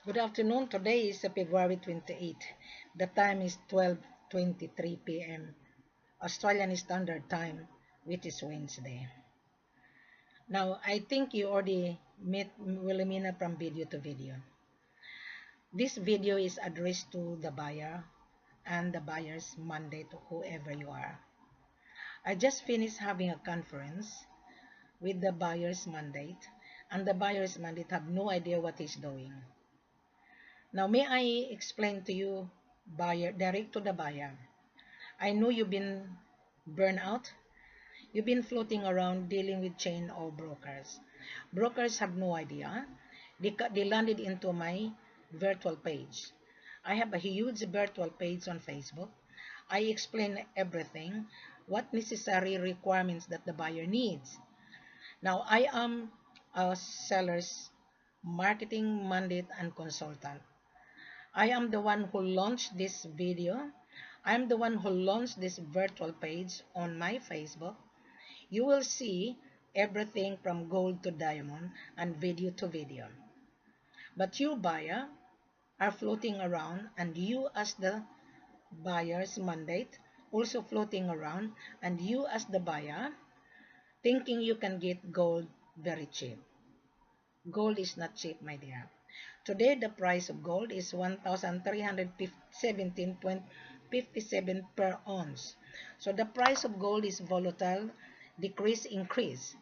Good afternoon. Today is February 28. The time is 12:23 p.m. Australian Standard Time, which is Wednesday. Now, I think you already met Wilhelmina from video to video. This video is addressed to the buyer and the buyer's mandate, whoever you are. I just finished having a conference with the buyer's mandate, and the buyer's mandate have no idea what he's doing. Now, may I explain to you, buyer, direct to the buyer. I know you've been burned out. You've been floating around dealing with chain or brokers. Brokers have no idea. They landed into my virtual page. I have a huge virtual page on Facebook. I explain everything, what necessary requirements that the buyer needs. Now, I am a seller's marketing mandate and consultant. I am the one who launched this video. I'm the one who launched this virtual page on my Facebook. You will see everything from gold to diamond and video to video. But you buyer are floating around, and you as the buyer's mandate also floating around, and you as the buyer thinking you can get gold very cheap. Gold is not cheap, my dear. Today, the price of gold is 1,317.57 per ounce. So the price of gold is volatile, decrease, increase.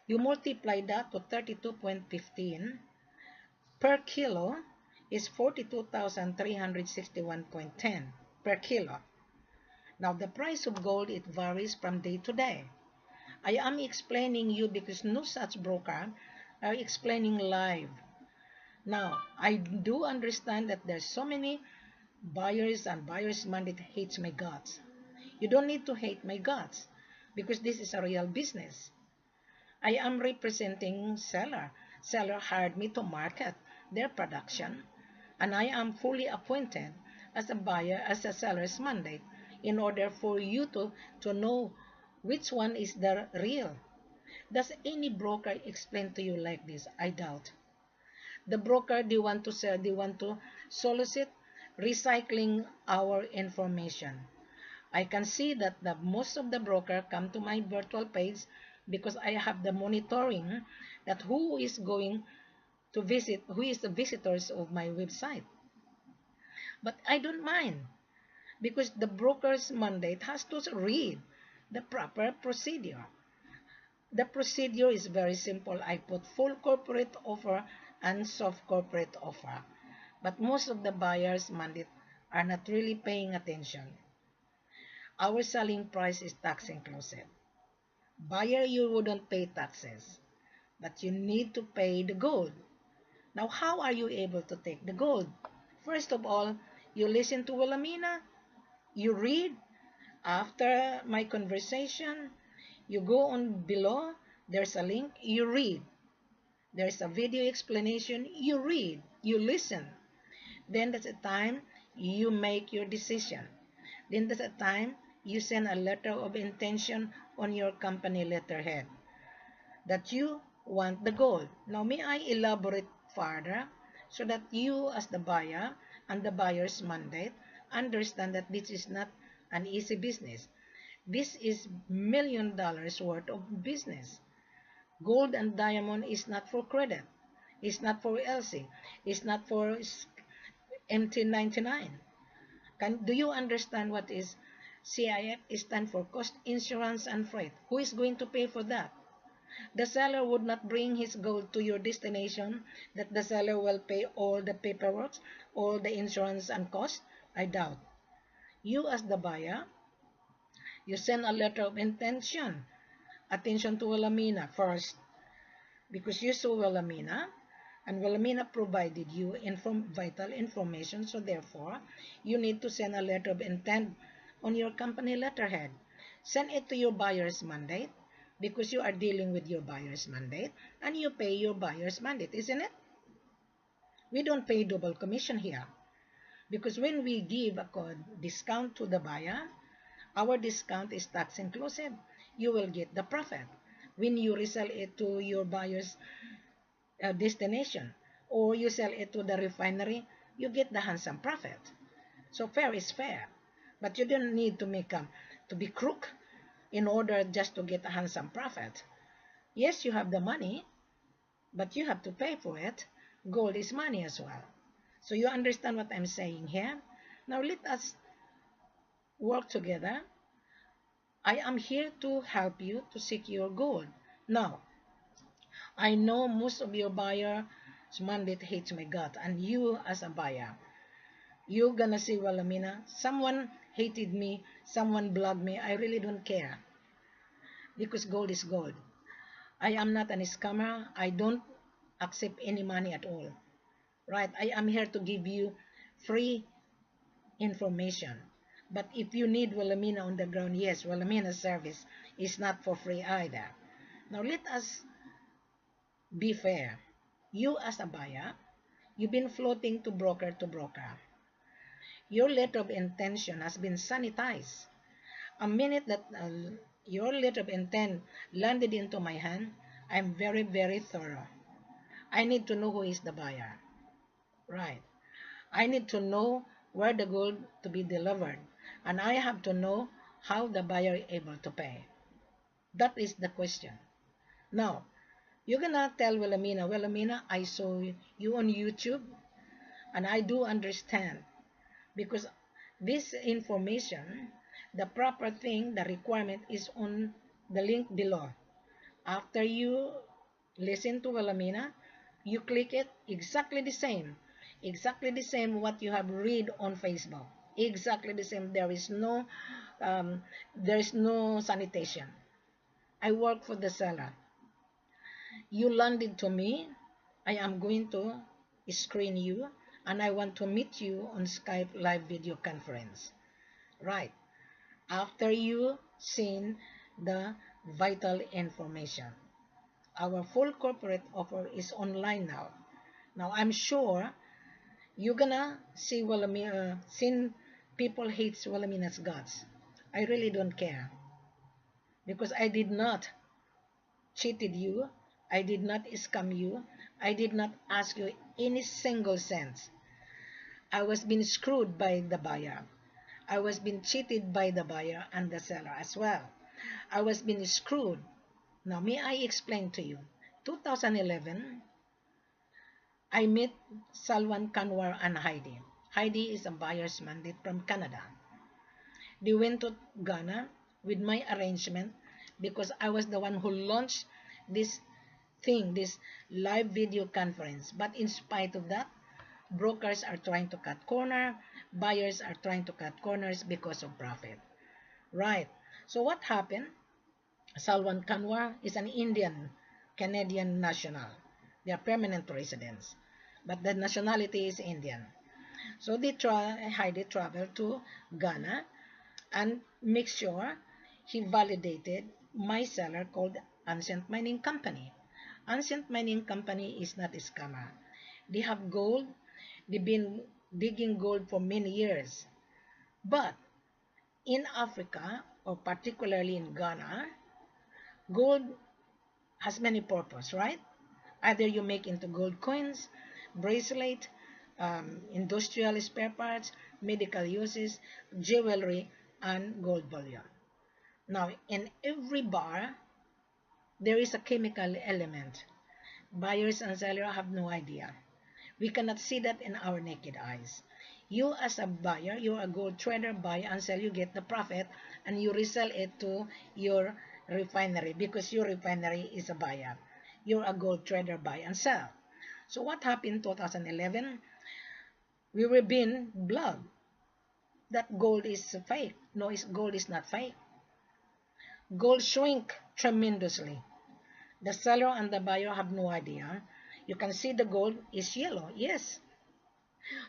You multiply that to 32.15 per kilo is 42,361.10 per kilo. Now, the price of gold, it varies from day to day. I am explaining you because no such broker are explaining live. Now, I do understand that there's so many buyers and buyers mandate hates my guts. You don't need to hate my guts because this is a real business. I am representing seller. Seller hired me to market their production, and I am fully appointed as a buyer, as a seller's mandate in order for you to know which one is the real. Does any broker explain to you like this? I doubt. The broker, they want to sell, they want to solicit recycling our information. I can see that most of the broker come to my virtual page because I have the monitoring that who is going to visit, who is the visitors of my website. But I don't mind because the broker's mandate has to read the proper procedure. The procedure is very simple. I put full corporate offer and soft corporate offer. But most of the buyers mandate are not really paying attention. Our selling price is tax inclusive. Buyer, you wouldn't pay taxes, but you need to pay the gold. Now, how are you able to take the gold? First of all, you listen to Wilhelmina, you read. After my conversation, you go on below, there's a link, you read. There's a video explanation, you read, you listen. Then that's the time you make your decision. Then that's the time you send a letter of intention on your company letterhead that you want the gold. Now, may I elaborate further so that you as the buyer and the buyer's mandate understand that this is not an easy business. This is $1 million worth of business. Gold and diamond is not for credit. It's not for LC. It's not for MT99. Do you understand what is CIF? It stands for cost, insurance, and freight. Who is going to pay for that? The seller would not bring his gold to your destination that the seller will pay all the paperwork, all the insurance and cost. I doubt. You as the buyer, you send a letter of intention. Attention to Wilhelmina first, because you saw Wilhelmina, and Wilhelmina provided you vital information, so therefore, you need to send a letter of intent on your company letterhead. Send it to your buyer's mandate, because you are dealing with your buyer's mandate, and you pay your buyer's mandate, isn't it? We don't pay double commission here, because when we give a discount to the buyer, our discount is tax inclusive. You will get the profit when you resell it to your buyer's destination. or you sell it to the refinery, you get the handsome profit. So fair is fair. But you don't need to to be crook in order just to get a handsome profit. Yes, you have the money, but you have to pay for it. Gold is money as well. So you understand what I'm saying here? Now let us work together. I am here to help you to secure gold. Now, I know most of your buyers mandate hates my gut, and you as a buyer, you're gonna say, well, Amina, someone hated me, someone blocked me. I really don't care because gold is gold. I am not an scammer. I don't accept any money at all. Right? I am here to give you free information. But if you need Wilhelmina on the ground, yes, Wilhelmina's service is not for free either. Now let us be fair. You as a buyer, you've been floating to broker to broker. Your letter of intention has been sanitized. A minute that your letter of intent landed into my hand, I'm very, very thorough. I need to know who is the buyer. Right. I need to know where the gold to be delivered. And I have to know how the buyer is able to pay. That is the question. Now, you're gonna tell Wilhelmina, I saw you on YouTube, and I do understand because this information, the proper thing, the requirement is on the link below. After you listen to Wilhelmina, you click it exactly the same. Exactly the same what you have read on Facebook. Exactly the same. There is no sanitation. I work for the seller. You landed to me. I am going to screen you and I want to meet you on Skype live video conference. Right. After you seen the vital information. Our full corporate offer is online now. Now I'm sure you're gonna see Wilhelmina, seen people hates Wilhelmina's guts. I really don't care because I did not cheated you. I did not scam you. I did not ask you any single cent. I was being screwed by the buyer. I was being cheated by the buyer and the seller as well. I was being screwed. Now, may I explain to you? 2011, I met Salwan Kanwar and Heidi. Heidi is a buyer's mandate from Canada. They went to Ghana with my arrangement because I was the one who launched this thing, this live video conference. But in spite of that, brokers are trying to cut corner, buyers are trying to cut corners because of profit. Right. So what happened? Salwan Kanwar is an Indian Canadian national. They are permanent residents, but the nationality is Indian. So they traveled to Ghana and make sure he validated my seller called Ancient Mining Company. Ancient Mining Company is not a scammer. They have gold. They've been digging gold for many years. But in Africa, or particularly in Ghana, gold has many purposes, right? Either you make into gold coins, bracelet, industrial spare parts, medical uses, jewelry, and gold bullion. Now, in every bar, there is a chemical element. Buyers and sellers have no idea. We cannot see that in our naked eyes. You as a buyer, you're a gold trader, buy and sell, you get the profit, and you resell it to your refinery because your refinery is a buyer. You're a gold trader, buy and sell. So what happened in 2011? We were being blood. That gold is fake. No, gold is not fake. Gold shrink tremendously. The seller and the buyer have no idea. You can see the gold is yellow. Yes.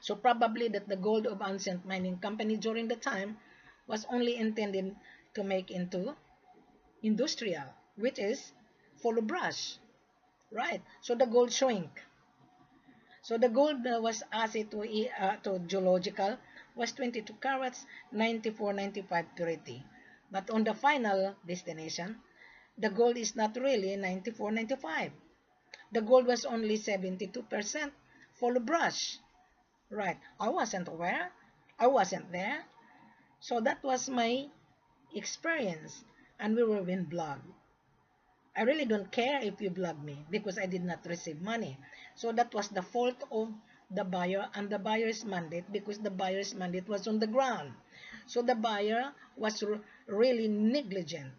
So probably that the gold of Ancient Mining Company during the time was only intended to make into industrial, which is full of brush. Right. So the gold shrink. So the gold was assayed to geological was 22 carats, 94, 95 purity. But on the final destination, the gold is not really 94, 95. The gold was only 72%. full of brush. Right. I wasn't aware. I wasn't there. So that was my experience. And we were in blog. I really don't care if you blog me because I did not receive money. So that was the fault of the buyer and the buyer's mandate because the buyer's mandate was on the ground. So the buyer was really negligent.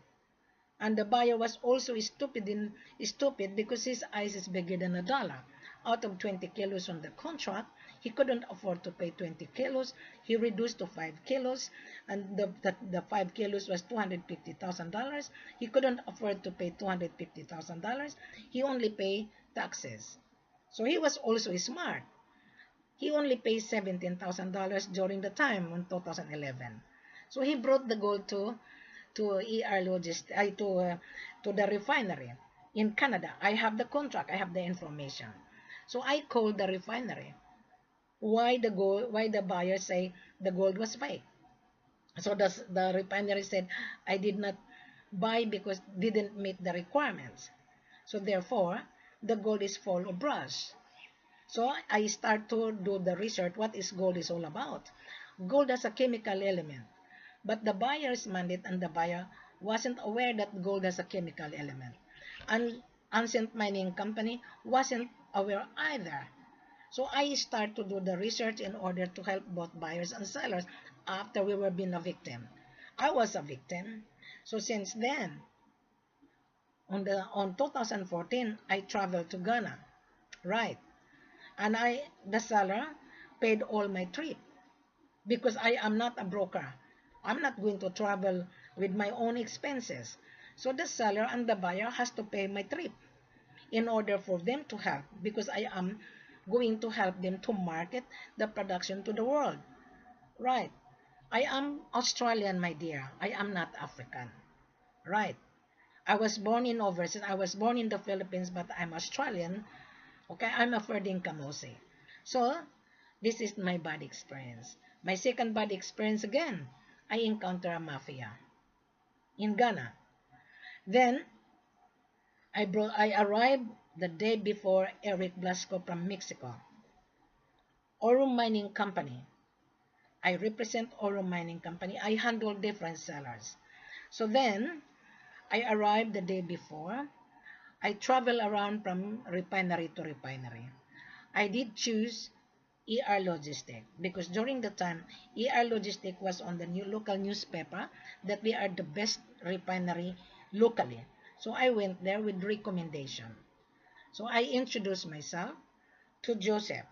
And the buyer was also stupid because his eyes is bigger than a dollar. Out of 20 kilos on the contract, he couldn't afford to pay 20 kilos. He reduced to 5 kilos, and the 5 kilos was $250,000. He couldn't afford to pay $250,000. He only paid taxes. So he was also smart. He only paid $17,000 during the time in 2011. So he brought the gold to ER Logistics, to the refinery in Canada. I have the contract, I have the information. So I called the refinery. Why the buyer say the gold was fake? So the refinery said, I did not buy because didn't meet the requirements. So therefore, the gold is full of brush. So I start to do the research, what is gold is all about. Gold has a chemical element. But the buyer's mandate and the buyer wasn't aware that gold has a chemical element. And Ancient Mining Company wasn't aware either. So I start to do the research in order to help both buyers and sellers after we were being a victim. I was a victim. So since then, on 2014, I traveled to Ghana, right? And the seller paid all my trip because I am not a broker. I'm not going to travel with my own expenses. So the seller and the buyer has to pay my trip in order for them to help because I am going to help them to market the production to the world. Right. I am Australian, my dear. I am not African. Right. I was born in overseas. I was born in the Philippines, but I'm Australian. Okay, I'm a Ferdinand Kamosi. So, this is my bad experience. My second bad experience again, I encounter a mafia in Ghana. Then, I arrived the day before Eric Blasco from Mexico. Aurum Mining Company. I represent Aurum Mining Company. I handle different sellers. So then, I arrived the day before. I travel around from refinery to refinery. I did choose ER Logistic because during the time, ER Logistic was on the local newspaper that we are the best refinery locally. So I went there with recommendation. So I introduced myself to Joseph.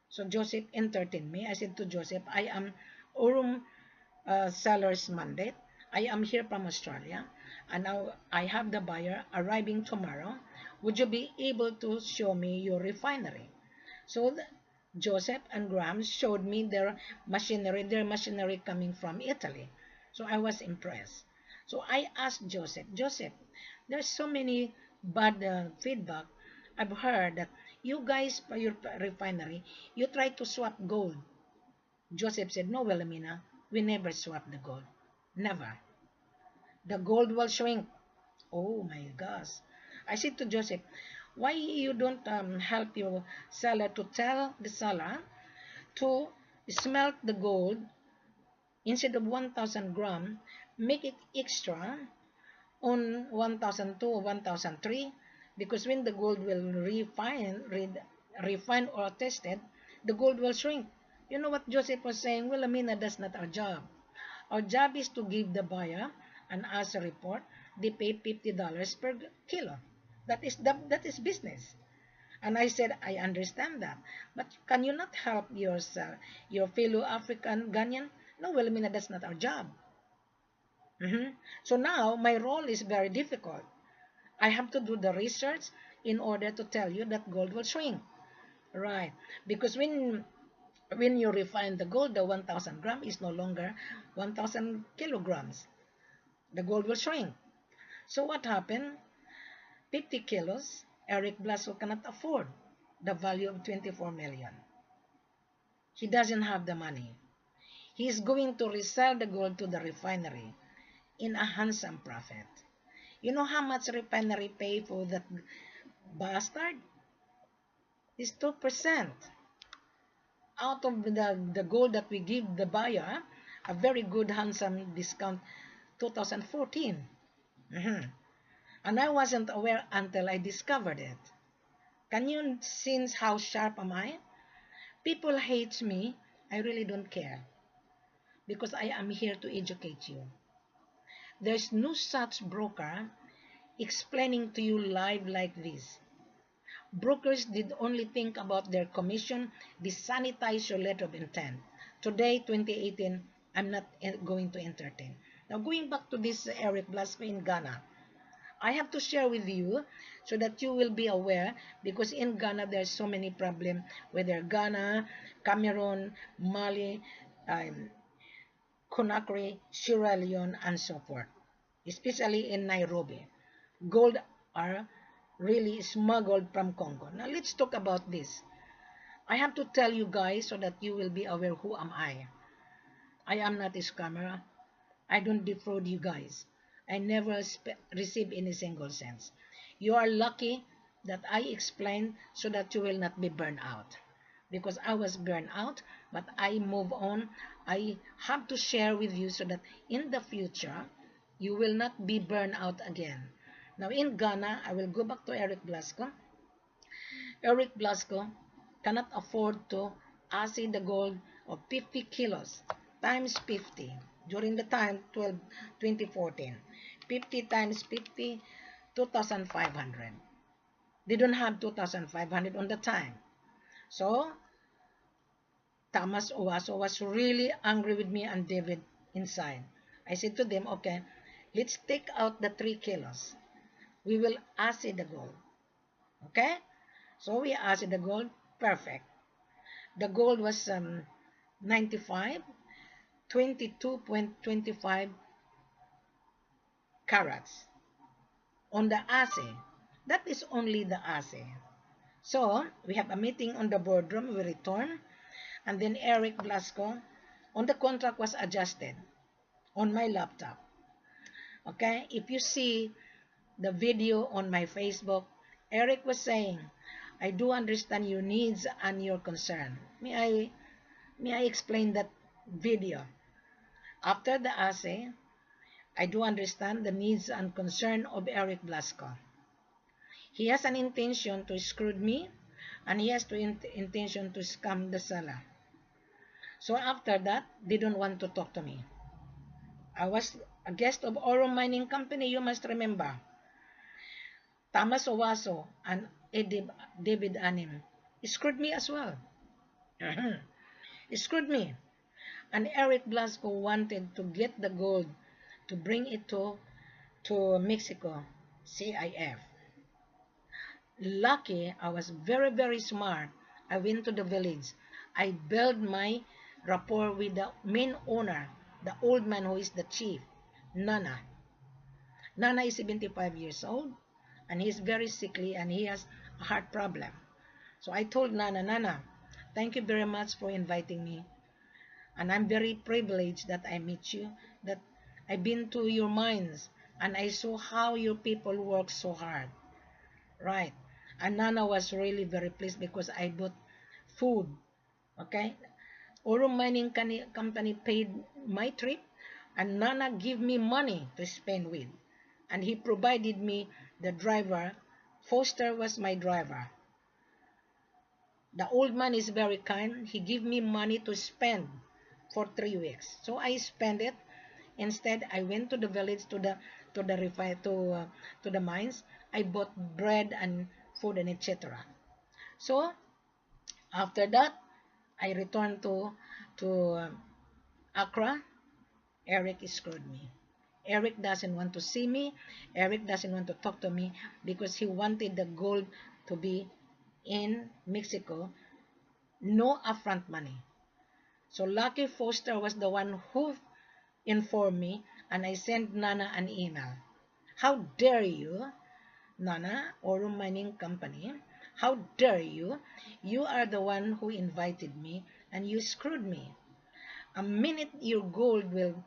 So Joseph entertained me. I said to Joseph, I am Aurum Seller's Mandate. I am here from Australia, and now I have the buyer arriving tomorrow. Would you be able to show me your refinery? So Joseph and Graham showed me their machinery coming from Italy. So I was impressed. So I asked Joseph, there's so many bad feedback. I've heard that you guys, by your refinery, you try to swap gold. Joseph said, no, Wilhelmina, we never swap the gold. Never. The gold will shrink. Oh my gosh. I said to Joseph, why you don't help your seller to tell the seller to smelt the gold instead of 1,000 gram, make it extra on 1,002 or 1,003 because when the gold will refine or tested, the gold will shrink. You know what Joseph was saying? Well, Amina, that's not our job. Our job is to give the buyer an answer report. They pay $50 per kilo. That is business. And I said, I understand that. But can you not help your fellow African Ghanaian? No, Wilhelmina, that's not our job. So now my role is very difficult. I have to do the research in order to tell you that gold will shrink. Right. Because when you refine the gold, the 1,000 gram is no longer 1,000 kilograms. The gold will shrink. So what happened? 50 kilos, Eric Blasco cannot afford the value of 24 million. He doesn't have the money. He is going to resell the gold to the refinery in a handsome profit. You know how much refinery pay for that bastard? is 2%. Out of the gold that we give the buyer, a very good handsome discount, 2014. Mhm. And I wasn't aware until I discovered it. Can you sense how sharp am I? People hate me. I really don't care because I am here to educate you. There's no such broker explaining to you live like this. Brokers did only think about their commission, desanitize your letter of intent. Today, 2018, I'm not going to entertain. Now, going back to this Eric Blasco in Ghana, I have to share with you so that you will be aware, because in Ghana there's so many problems, whether Ghana, Cameroon, Mali, um, Conakry, Sierra Leone, and so forth, especially in Nairobi. Gold are really smuggled from Congo. Now let's talk about this. I have to tell you guys so that you will be aware who am I. I am not a scammer. I don't defraud you guys. I never receive any single cents. You are lucky that I explained so that you will not be burned out. Because I was burned out, but I move on. I have to share with you so that in the future, you will not be burned out again. Now in Ghana, I will go back to Eric Blasco. Eric Blasco cannot afford to assay the gold of 50 kilos times 50 during the time 2014. 50 times 50, 2,500. They don't have 2,500 on the time. So, Thomas Owasso was really angry with me and David inside. I said to them, okay, let's take out the 3 kilos. We will assay the gold. Okay? So we assayed the gold. Perfect. The gold was 95, 22.25 carats on the assay. That is only the assay. So we have a meeting on the boardroom. We return. And then Eric Blasco, on the contract was adjusted on my laptop. Okay? If you see the video on my Facebook, Eric was saying, I do understand your needs and your concern. May I explain that video? After the assay, I do understand the needs and concern of Eric Blasco. He has an intention to screw me, and he has the intention to scam the seller. So after that, they don't want to talk to me. I was a guest of Oro Mining Company, you must remember. Thomas Owasso and David Anim screwed me as well. Screwed me. And Eric Blasco wanted to get the gold to bring it to Mexico, CIF. Lucky, I was very, very smart. I went to the village. I built my rapport with the main owner, the old man who is the chief, Nana. Nana is 75 years old, and he's very sickly, and he has a heart problem. So I told Nana, Nana, thank you very much for inviting me. And I'm very privileged that I meet you, that I've been to your mines, and I saw how your people work so hard. Right. And Nana was really very pleased because I bought food. Okay. Oro Mining Company paid my trip, and Nana gave me money to spend with. And he provided me the driver. Foster was my driver. The old man is very kind. He gave me money to spend for 3 weeks. So I spent it. Instead, I went to the village, to the mines. I bought bread and food and etc. So after that, I returned to Accra. Eric screwed me. Eric doesn't want to see me. Eric doesn't want to talk to me because he wanted the gold to be in Mexico. No upfront money. So Lucky Foster was the one who informed me, and I sent Nana an email. How dare you, Nana, Oro Mining Company? How dare you? You are the one who invited me, and you screwed me. A minute your gold will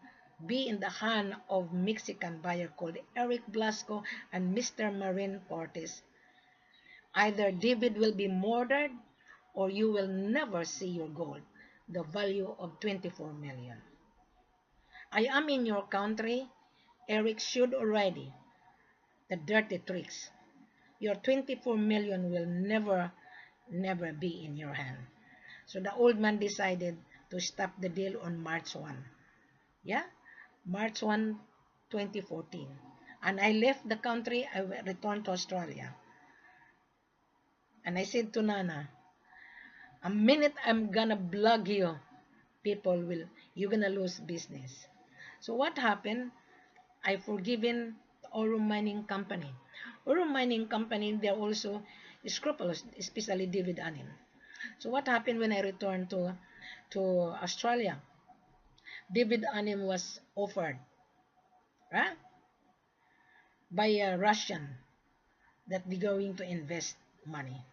be in the hand of Mexican buyer called Eric Blasco and Mr. Marin Portis. Either David will be murdered or you will never see your gold, the value of 24 million. I am in your country. Eric showed already the dirty tricks. Your 24 million will never be in your hand. So the old man decided to stop the deal on March 1. Yeah, March 1, 2014. And I left the country. I returned to Australia. And I said to Nana, a minute I'm gonna blog you, you're gonna lose business. So what happened? I forgiven Oro Mining Company. Oro Mining Company, they're also scrupulous, especially David Anim. So what happened when I returned to Australia? David Anim was offered, right, by a Russian that they're going to invest money,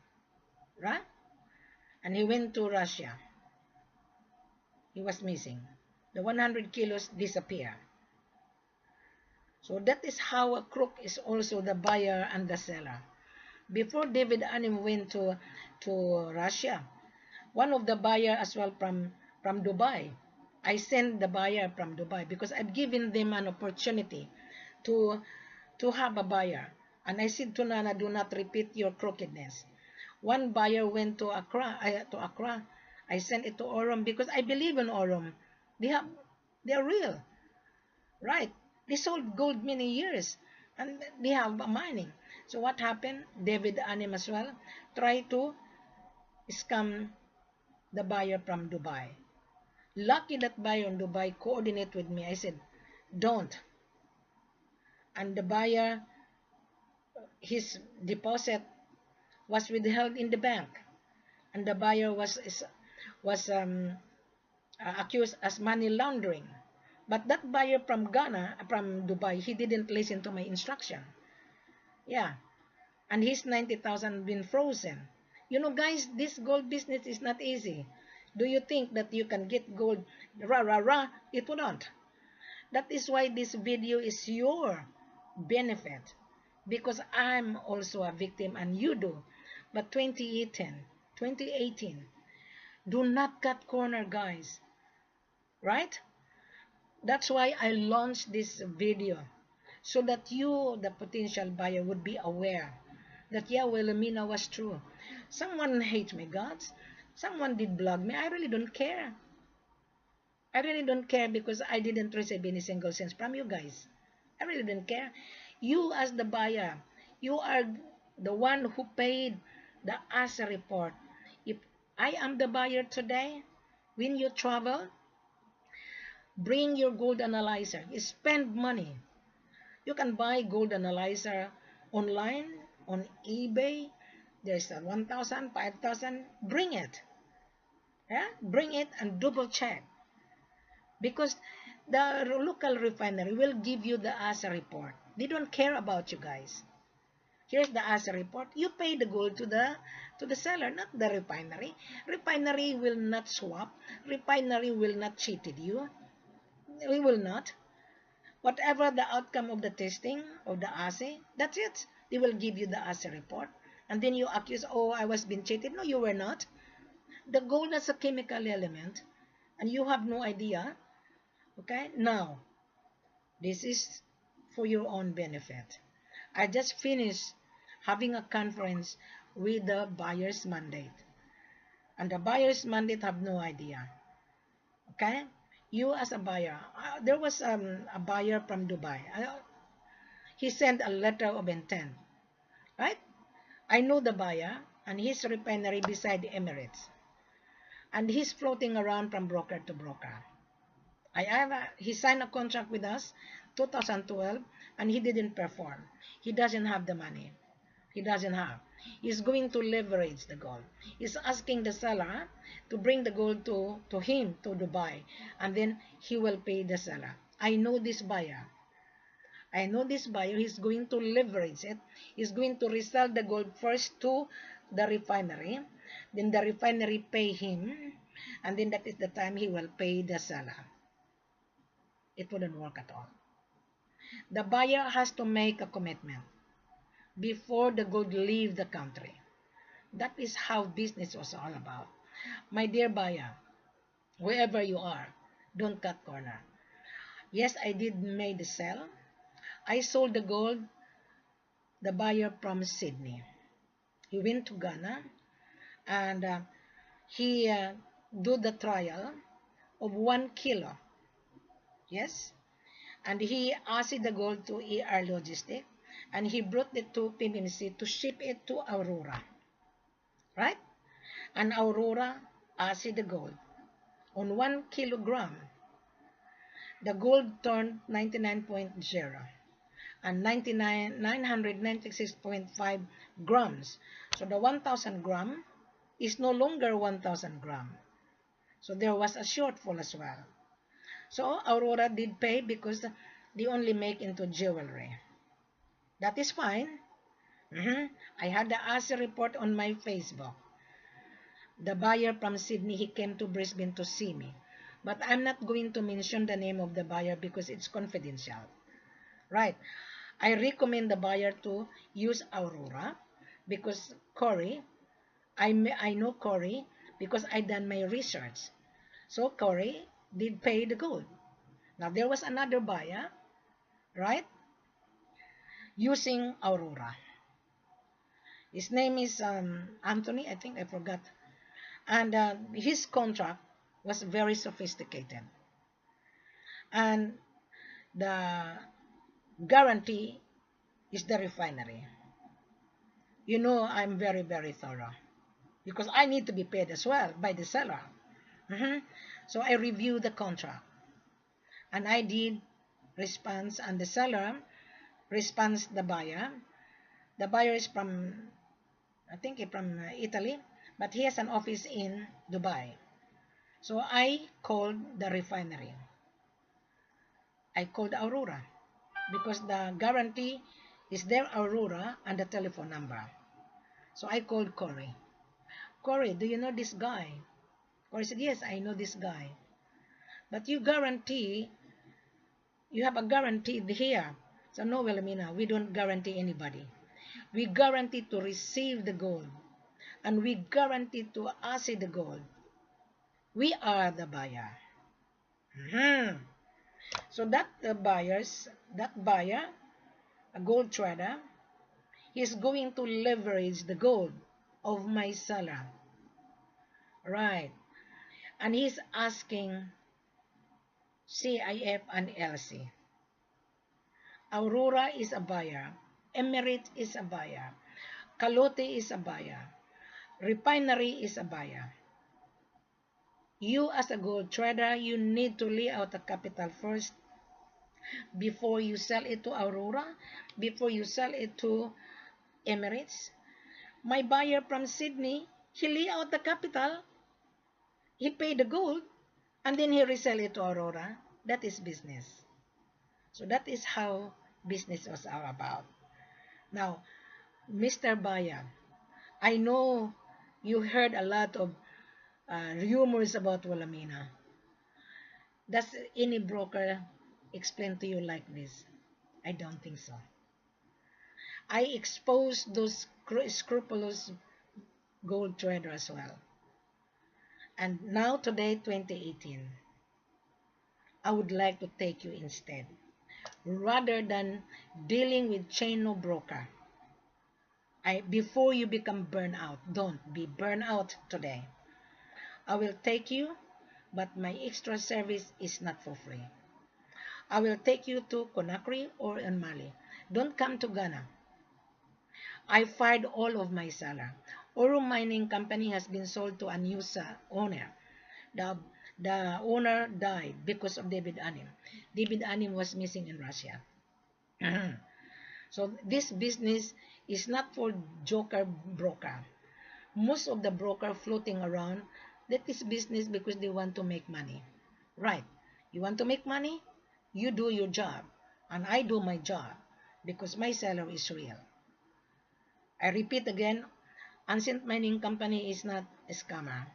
right? And he went to Russia. He was missing. The 100 kilos disappear. So that is how a crook is also the buyer and the seller. Before David Anim went to Russia, one of the buyer as well from Dubai. I sent the buyer from Dubai because I've given them an opportunity to have a buyer. And I said to Nana, do not repeat your crookedness. One buyer went to Accra. I sent it to Orom because I believe in Orom. They're real, right? They sold gold many years, and they have mining. So what happened? David Anim as well tried to scam the buyer from Dubai. Lucky that buyer in Dubai coordinate with me. I said, don't. And the buyer, his deposit was withheld in the bank, and the buyer was accused as money laundering. But that buyer from Ghana, from Dubai, he didn't listen to my instruction. Yeah, and his 90,000 been frozen. You know, guys, this gold business is not easy. Do you think that you can get gold? Rah, rah, rah. It wouldn't. That is why this video is your benefit. Because I'm also a victim and you do. But 2018, do not cut corner, guys. Right? That's why I launched this video. So that you, the potential buyer, would be aware that, yeah, Wilhelmina was true. Someone hates me, gods. Someone did blog me. I really don't care. I really don't care because I didn't receive any single cents from you guys. I really don't care. You as the buyer, you are the one who paid the ASA report. If I am the buyer today, when you travel, bring your gold analyzer. You spend money. You can buy gold analyzer online, on eBay. There's a 1,000, 5,000. Bring it. Yeah? Bring it and double check. Because the local refinery will give you the ASA report. They don't care about you guys. Here's the ASA report. You pay the gold to the seller, not the refinery. Refinery will not swap. Refinery will not cheat you. We will not. Whatever the outcome of the testing of the ASA, that's it. They will give you the ASA report. And then you accuse, oh, I was being cheated. No, you were not. The gold is a chemical element. And you have no idea. Okay, now, this is for your own benefit. I just finished having a conference with the buyer's mandate. And the buyer's mandate have no idea. Okay, you as a buyer, there was a buyer from Dubai. He sent a letter of intent, right? I know the buyer and his refinery beside the Emirates. And he's floating around from broker to broker. He signed a contract with us 2012 and he didn't perform. He doesn't have the money. He doesn't have. He's going to leverage the gold. He's asking the seller to bring the gold to him, to Dubai, and then he will pay the seller. I know this buyer. I know this buyer. He's going to leverage it. He's going to resell the gold first to the refinery. Then the refinery pay him. And then that is the time he will pay the seller. It wouldn't work at all. The buyer has to make a commitment before the gold leave the country. That is how business was all about. My dear buyer, wherever you are, don't cut corner. Yes, I did made the sell. I sold the gold, the buyer from Sydney. He went to Ghana and he do the trial of 1 kilo. Yes, and he asked the gold to ER Logistic, and he brought it to PMC to ship it to Aurora, right? And Aurora asked the gold on 1 kilogram. The gold turned 99.0 and 996.5 grams. So the 1,000 gram is no longer 1,000 gram. So there was a shortfall as well. So Aurora did pay because they only make into jewelry. That is fine. I had the ASI report on my Facebook. The buyer from Sydney, he came to Brisbane to see me. But I'm not going to mention the name of the buyer because it's confidential. Right. I recommend the buyer to use Aurora because Corey, I know Corey because I done my research. So Corey did pay the gold. Now there was another buyer, right, using Aurora. His name is Anthony, I think I forgot. And his contract was very sophisticated. And the guarantee is the refinery. You know I'm very, very thorough because I need to be paid as well by the seller. So I reviewed the contract and I did response, and the seller responds the buyer. The buyer is from, I think from Italy, but he has an office in Dubai. So I called the refinery. I called Aurora because the guarantee is their Aurora and the telephone number. So I called Corey. Corey, do you know this guy? Corey said, yes, I know this guy. But you guarantee, you have a guarantee here. So no, Wilhelmina, we don't guarantee anybody. We guarantee to receive the gold. And we guarantee to assay the gold. We are the buyer. So that buyer, a gold trader, he's going to leverage the gold of my seller. Right. And he's asking CIF and LC. Aurora is a buyer. Emirates is a buyer. Calote is a buyer. Refinery is a buyer. You as a gold trader, you need to lay out the capital first before you sell it to Aurora, before you sell it to Emirates. My buyer from Sydney, he lay out the capital, he paid the gold, and then he resell it to Aurora. That is business. So that is how business was all about. Now, Mr. Buyer, I know you heard a lot of rumors about Wilhelmina. Does any broker explain to you like this? I don't think so. I exposed those scrupulous gold traders as well. And now today, 2018, I would like to take you instead. Rather than dealing with chain of broker, before you become burnout, don't be burnout today. I will take you, but my extra service is not for free. I will take you to Conakry or in Mali. Don't come to Ghana. I fired all of my seller. Oro Mining Company has been sold to a new owner. The owner died because of David Anim. David Anim was missing in Russia. So this business is not for joker broker. Most of the broker floating around, that is business because they want to make money. Right. You want to make money? You do your job. And I do my job because my salary is real. I repeat again, Ancient Mining Company is not a scammer.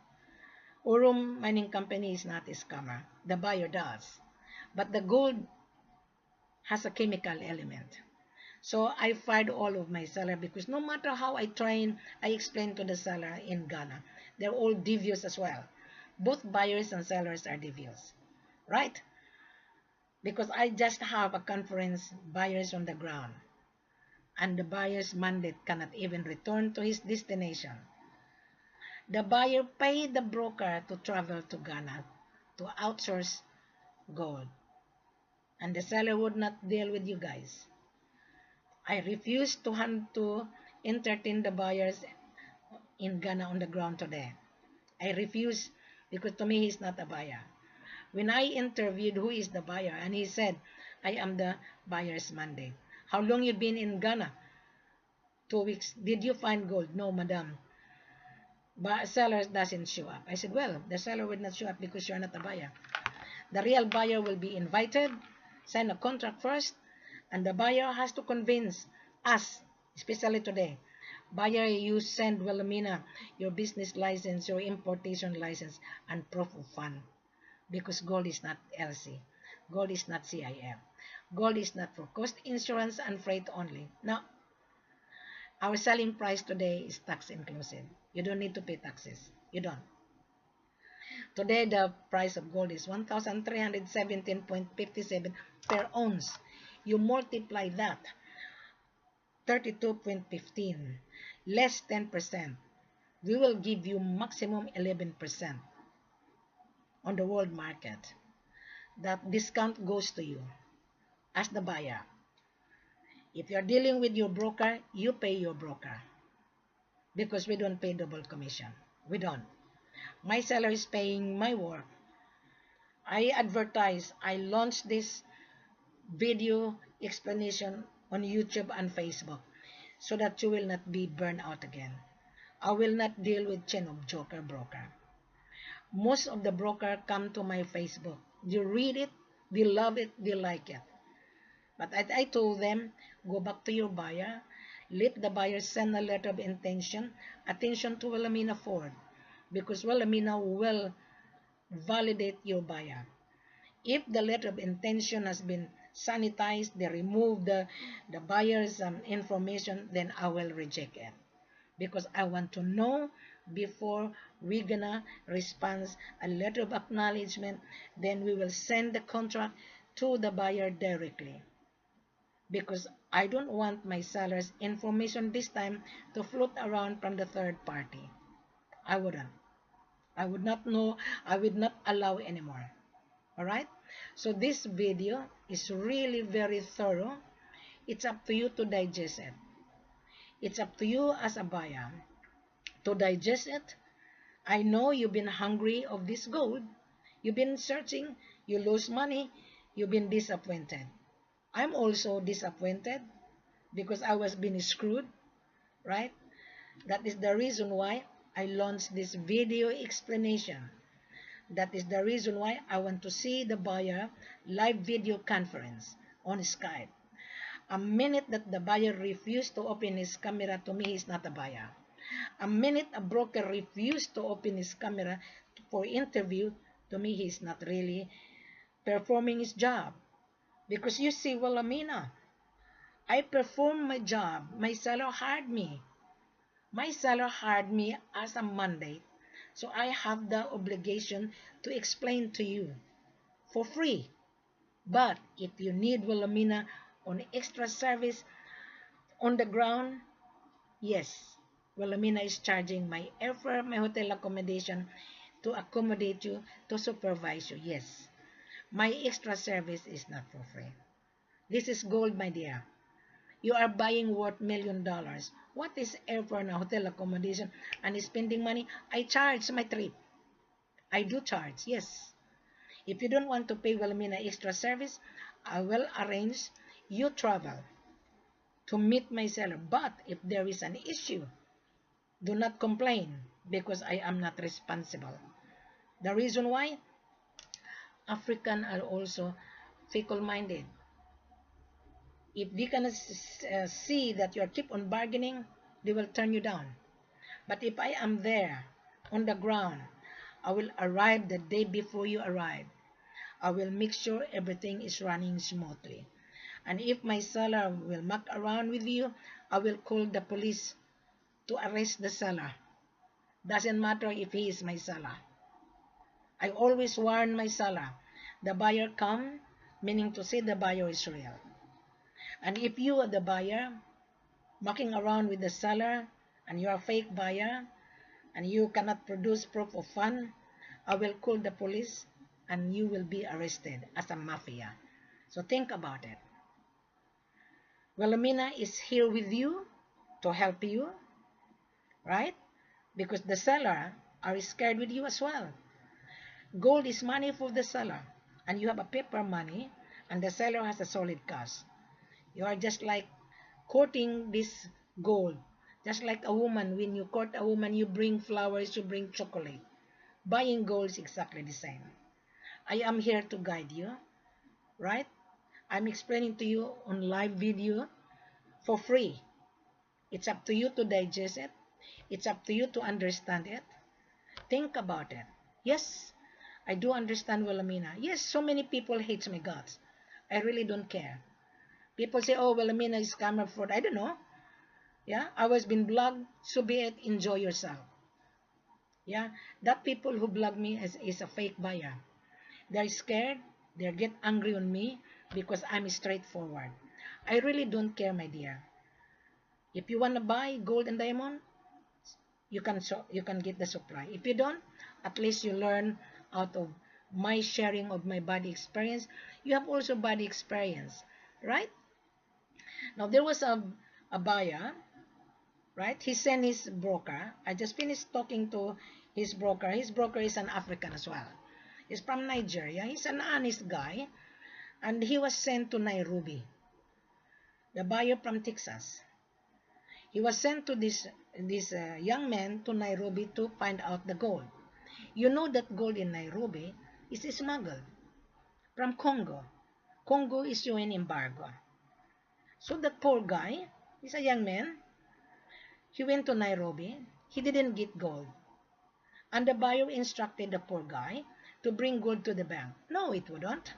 Aurum Mining Company is not a scammer. The buyer does. But the gold has a chemical element. So I fired all of my seller because no matter how I explain to the seller in Ghana, they're all devious as well. Both buyers and sellers are devious, right? Because I just have a conference buyers on the ground, and the buyer's mandate cannot even return to his destination. The buyer paid the broker to travel to Ghana to outsource gold, and the seller would not deal with you guys. I refuse to entertain the buyers in Ghana on the ground today. I refuse because to me he's not a buyer. When I interviewed who is the buyer, and he said, I am the buyer's mandate. How long you been in Ghana? 2 weeks. Did you find gold? No, madam. But seller doesn't show up. I said, well, the seller will not show up because you're not a buyer. The real buyer will be invited, sign a contract first, and the buyer has to convince us, especially today. Buyer, you send Wilhelmina your business license, your importation license, and proof of fund. Because gold is not LC. Gold is not CIF. Gold is not for cost, insurance, and freight only. Now, our selling price today is tax inclusive. You don't need to pay taxes. You don't. Today, the price of gold is 1,317.57 per ounce. You multiply that, 32.15, less 10%. We will give you maximum 11% on the world market. That discount goes to you as the buyer. If you're dealing with your broker, you pay your broker because we don't pay double commission. We don't. My seller is paying my work. I advertise. I launch this video explanation on YouTube and Facebook so that you will not be burned out again. I will not deal with chain of joker broker. Most of the broker come to my Facebook. They read it, they love it, they like it. But I told them, go back to your buyer. Let the buyer send a letter of intention. Attention to Wilhelmina Ford. Because Wilhelmina will validate your buyer. If the letter of intention has been sanitized, they remove the buyer's information, then I will reject it. Because I want to know before we're gonna respond a letter of acknowledgement, then we will send the contract to the buyer directly. Because I don't want my seller's information this time to float around from the third party. I wouldn't. I would not know. I would not allow anymore. Alright? So this video is really very thorough. It's up to you to digest it. It's up to you as a buyer to digest it. I know you've been hungry of this gold. You've been searching. You lose money. You've been disappointed. I'm also disappointed because I was being screwed, right? That is the reason why I launched this video explanation. That is the reason why I want to see the buyer live video conference on Skype. A minute that the buyer refused to open his camera, to me he's not a buyer. A minute a broker refused to open his camera for interview, to me he's not really performing his job. Because you see, Wilhelmina, I performed my job. My seller hired me. My seller hired me as a mandate. So I have the obligation to explain to you for free. But if you need Wilhelmina on extra service on the ground, yes, Wilhelmina is charging my airfare, my hotel accommodation to accommodate you, to supervise you. Yes, my extra service is not for free. This is gold, my dear. You are buying worth $1,000,000. What is airfare and hotel accommodation and spending money? I charge my trip. I do charge, yes. If you don't want to pay Wilhelmina extra service, I will arrange you travel to meet my seller. But if there is an issue, do not complain because I am not responsible. The reason why? African are also fickle-minded. If they can see that you keep on bargaining, they will turn you down. But if I am there on the ground, I will arrive the day before you arrive. I will make sure everything is running smoothly. And if my seller will muck around with you, I will call the police to arrest the seller. Doesn't matter if he is my seller. I always warn my seller. The buyer come, meaning to say the buyer is real. And if you are the buyer, mucking around with the seller, and you are a fake buyer, and you cannot produce proof of fund, I will call the police and you will be arrested as a mafia. So think about it. Wilhelmina is here with you to help you, right? Because the seller are scared with you as well. Gold is money for the seller, and you have a paper money, and the seller has a solid cash. You are just like courting this gold. Just like a woman, when you court a woman, you bring flowers, you bring chocolate. Buying gold is exactly the same. I am here to guide you, right? I'm explaining to you on live video for free. It's up to you to digest it. It's up to you to understand it. Think about it. Yes, I do understand Wilhelmina. Yes, so many people hate my guts. I really don't care. People say, oh, Wilhelmina is scammer fraud. I don't know. Yeah, I was being blogged, so be it. Enjoy yourself. Yeah, that people who blog me is a fake buyer. They're scared. They get angry on me because I'm straightforward. I really don't care, my dear. If you want to buy gold and diamond, you can get the supply. If you don't, at least you learn out of my sharing of my body experience. You have also body experience, right? Now there was a buyer, right? He sent his broker. I just finished talking to his broker. His broker is an African as well. He's from Nigeria. He's an honest guy, and he was sent to Nairobi. The buyer from Texas. He was sent to this young man to Nairobi to find out the gold. You know that gold in Nairobi is smuggled from Congo. Congo is UN embargo. So that poor guy, he's a young man, he went to Nairobi. He didn't get gold. And the buyer instructed the poor guy to bring gold to the bank. No, it wouldn't.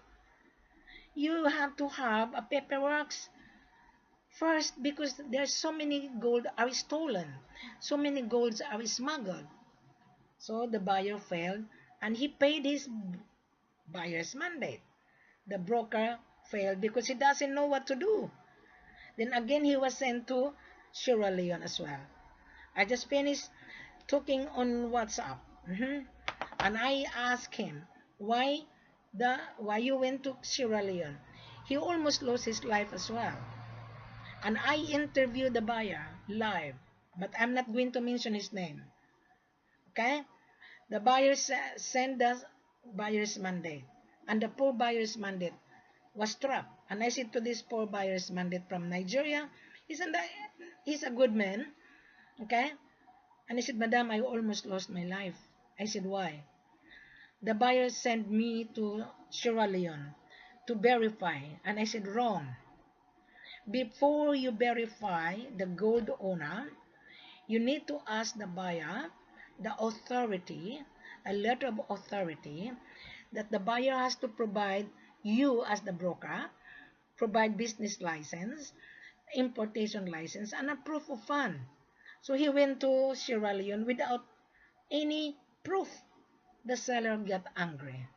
You have to have a paperwork first because there's so many gold are stolen. So many golds are smuggled. So the buyer failed and he paid his buyer's mandate. The broker failed because he doesn't know what to do. Then again he was sent to Sierra Leone as well. I just finished talking on WhatsApp. And I asked him why you went to Sierra Leone. He almost lost his life as well. And I interviewed the buyer live, but I'm not going to mention his name. Okay? The buyer sent the buyer's mandate, and the poor buyer's mandate was trapped. And I said to this poor buyer's mandate from Nigeria, he's a good man, okay? And he said, Madam, I almost lost my life. I said, why? The buyer sent me to Sierra Leone to verify. And I said, wrong. Before you verify the gold owner, you need to ask the buyer, the authority, a letter of authority, that the buyer has to provide you as the broker, provide business license, importation license, and a proof of fund. So he went to Sierra Leone without any proof. The seller got angry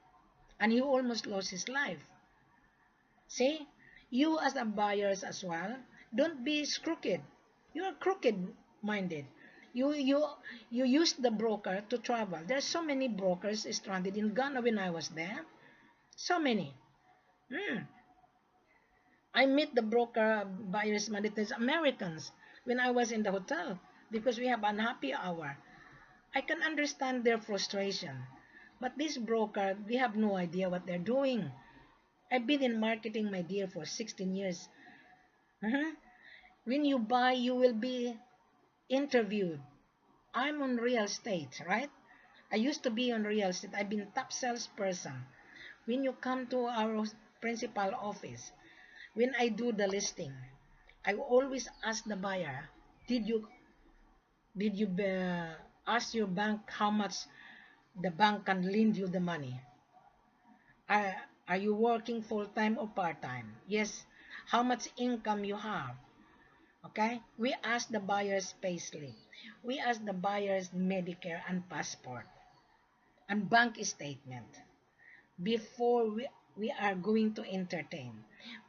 and he almost lost his life. See, you as a buyers as well, don't be crooked. You are crooked-minded. You use the broker to travel. There's so many brokers stranded in Ghana when I was there. So many. I meet the broker buyers mandates Americans when I was in the hotel because we have an happy hour. I can understand their frustration. But this broker, they have no idea what they're doing. I've been in marketing, my dear, for 16 years. When you buy, you will be interviewed. I'm on real estate, right? I used to be on real estate. I've been top salesperson. When you come to our principal office, when I do the listing, I always ask the buyer, did you ask your bank how much the bank can lend you the money? Are you working full-time or part-time? Yes. how much income you have. Okay? We ask the buyer's payslip. We ask the buyer's Medicare and passport and bank statement before we are going to entertain,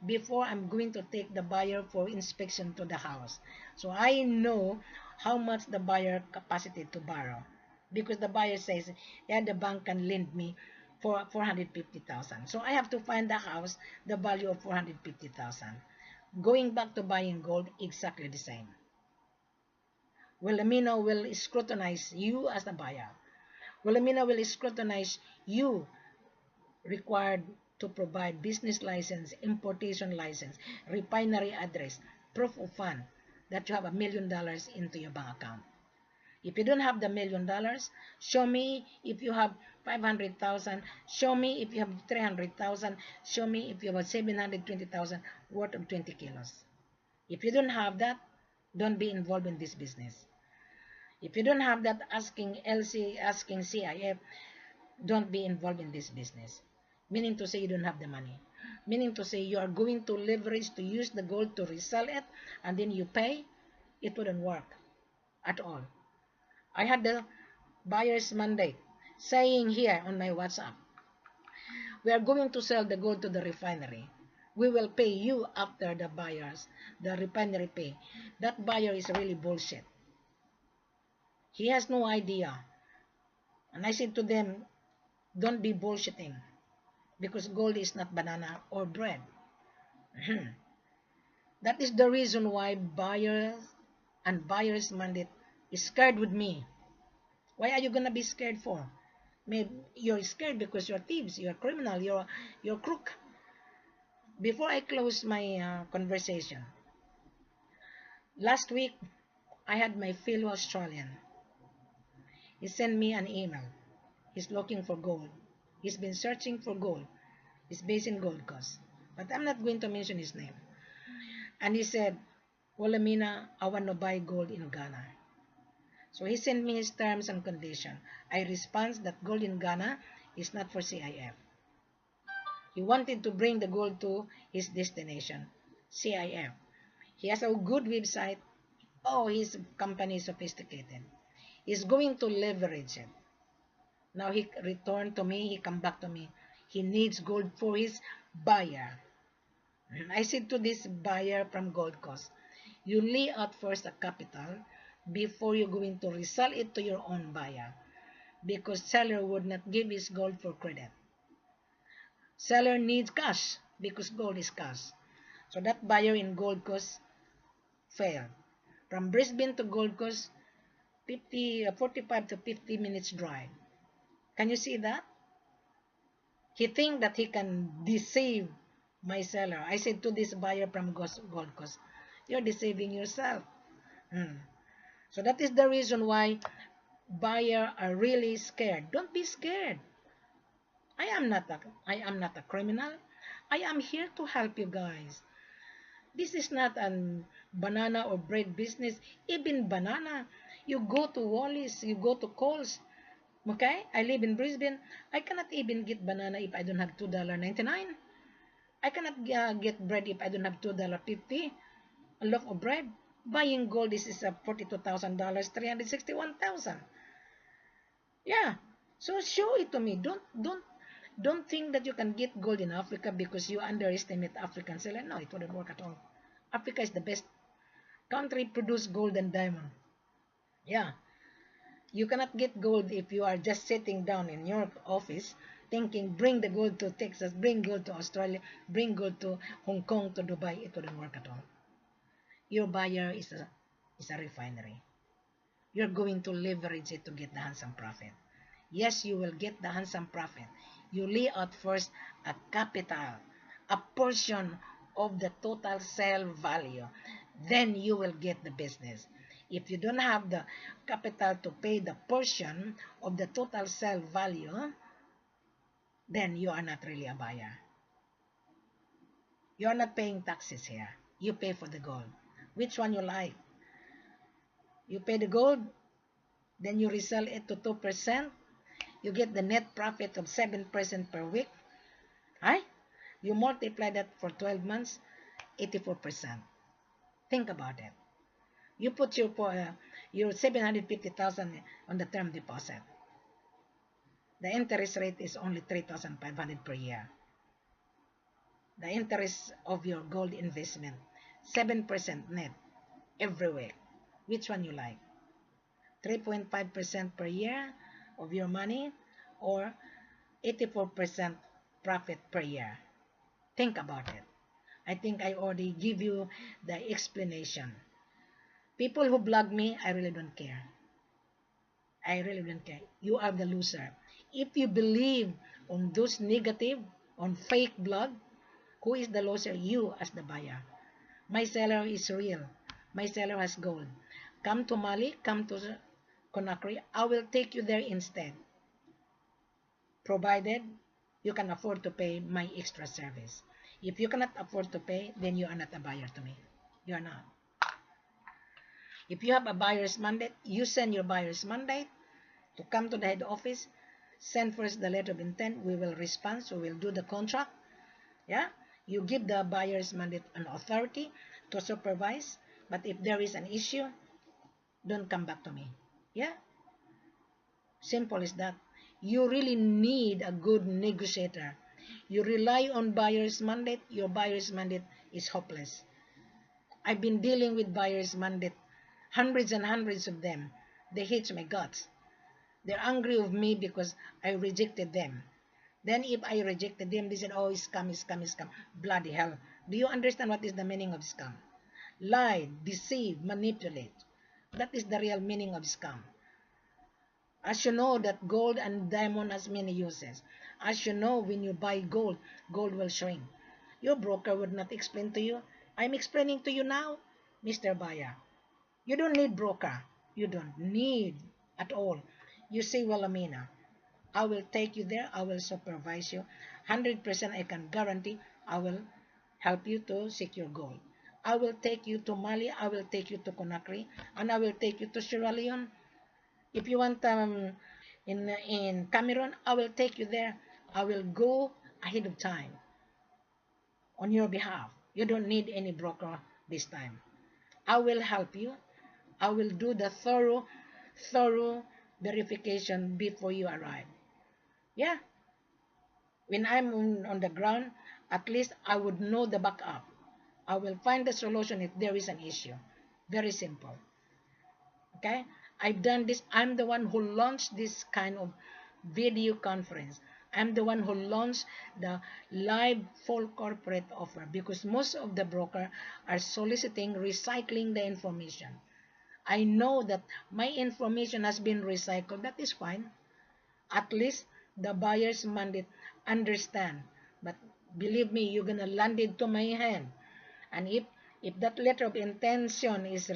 before I'm going to take the buyer for inspection to the house. So I know how much the buyer capacity to borrow, because the buyer says, yeah, the bank can lend me for 450,000. So I have to find the house, the value of 450,000. Going back to buying gold, exactly the same. Wilhelmina will scrutinize you as a buyer. Wilhelmina will scrutinize you required to provide business license, importation license, refinery address, proof of fund that you have $1,000,000 into your bank account. If you don't have the $1,000,000, show me if you have 500,000, show me if you have 300,000, show me if you have 720,000 worth of 20 kilos. If you don't have that, don't be involved in this business. If you don't have that, asking LC, asking CIF, don't be involved in this business. Meaning to say you don't have the money. Meaning to say you are going to leverage to use the gold to resell it and then you pay. It wouldn't work at all. I had the buyer's mandate saying here on my WhatsApp, we are going to sell the gold to the refinery. We will pay you after the buyers, the refinery pay. That buyer is really bullshit. He has no idea. And I said to them, don't be bullshitting, because gold is not banana or bread. That is the reason why buyers and buyer's mandate is scared with me. Why are you gonna be scared for? Maybe you're scared because you're thieves, you're criminal, you're crook. Before I close my conversation, last week I had my fellow Australian. He sent me an email. He's looking for gold. He's been searching for gold. He's based in Gold Coast, but I'm not going to mention his name. And he said, Wilhelmina, I want to buy gold in Ghana. So he sent me his terms and conditions. I respond that gold in Ghana is not for CIF. He wanted to bring the gold to his destination, CIF. He has a good website. Oh, his company is sophisticated. He's going to leverage it. Now he returned to me, he come back to me. He needs gold for his buyer. I said to this buyer from Gold Coast, you lay out first a capital before you're going to resell it to your own buyer, because seller would not give his gold for credit. Seller needs cash because gold is cash. So that buyer in Gold Coast failed. From Brisbane to Gold Coast, 45 to 50 minutes drive. Can you see that? He think that he can deceive my seller. I said to this buyer from Gold Coast, you're deceiving yourself. So that is the reason why buyers are really scared. Don't be scared. I am not a criminal. I am here to help you guys. This is not a banana or bread business. Even banana, you go to Wallis, you go to Coles. Okay, I live in Brisbane. I cannot even get banana if I don't have $2.99. I cannot get bread if I don't have $2.50. A loaf of bread. Buying gold, this is $42,000, $361,000. Yeah. So show it to me. Don't think that you can get gold in Africa because you underestimate African seller. No, it wouldn't work at all. Africa is the best country produce gold and diamond. Yeah. You cannot get gold if you are just sitting down in your office thinking, bring the gold to Texas, bring gold to Australia, bring gold to Hong Kong, to Dubai. It wouldn't work at all. Your buyer is a refinery. You're going to leverage it to get the handsome profit. Yes, you will get the handsome profit. You lay out first a capital, a portion of the total sale value. Then you will get the business. If you don't have the capital to pay the portion of the total sale value, then you are not really a buyer. You are not paying taxes here. You pay for the gold. Which one you like? You pay the gold, then you resell it to 2%. You get the net profit of 7% per week. Right? You multiply that for 12 months. 84%. Think about it. You put your 750,000 on the term deposit. The interest rate is only 3,500 per year. The interest of your gold investment, 7% net every week. Which one you like? 3.5% per year of your money or 84% profit per year? Think about it. I think I already give you the explanation. People who blog me, I really don't care. I really don't care. You are the loser. If you believe on those negative, on fake blog, who is the loser? You as the buyer. My seller is real. My seller has gold. Come to Mali, come to Conakry. I will take you there instead. Provided you can afford to pay my extra service. If you cannot afford to pay, then you are not a buyer to me. You are not. If you have a buyer's mandate, you send your buyer's mandate to come to the head office. Send first the letter of intent. We will respond. So we'll do the contract. Yeah. You give the buyer's mandate an authority to supervise. But if there is an issue, don't come back to me. Yeah. Simple as that. You really need a good negotiator. You rely on buyer's mandate. Your buyer's mandate is hopeless. I've been dealing with buyer's mandate, hundreds and hundreds of them. They hate my guts. They're angry with me because I rejected them. Then if I rejected them, they said, oh, scam, scam, scam. Bloody hell. Do you understand what is the meaning of scam? Lie, deceive, manipulate. That is the real meaning of scam. As you know that gold and diamond has many uses. As you know, when you buy gold, gold will shrink. Your broker would not explain to you. I'm explaining to you now, Mr. Buyer. You don't need broker. You don't need at all. You say, well, Amina, I will take you there. I will supervise you. 100% I can guarantee I will help you to secure gold. I will take you to Mali. I will take you to Conakry. And I will take you to Sierra Leone. If you want in Cameroon, I will take you there. I will go ahead of time on your behalf. You don't need any broker this time. I will help you. I will do the thorough verification before you arrive. Yeah. When I'm on the ground, at least I would know the backup. I will find the solution if there is an issue. Very simple. Okay? I've done this. I'm the one who launched this kind of video conference. I'm the one who launched the live full corporate offer because most of the brokers are soliciting, recycling the information. I know that my information has been recycled. That is fine. At least the buyer's mandate understand. But believe me, you're gonna land it to my hand. And if that letter of intention is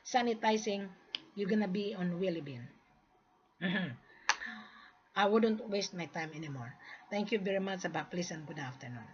sanitizing, you're gonna be on Willie Bean. I wouldn't waste my time anymore. Thank you very much, about please and good afternoon.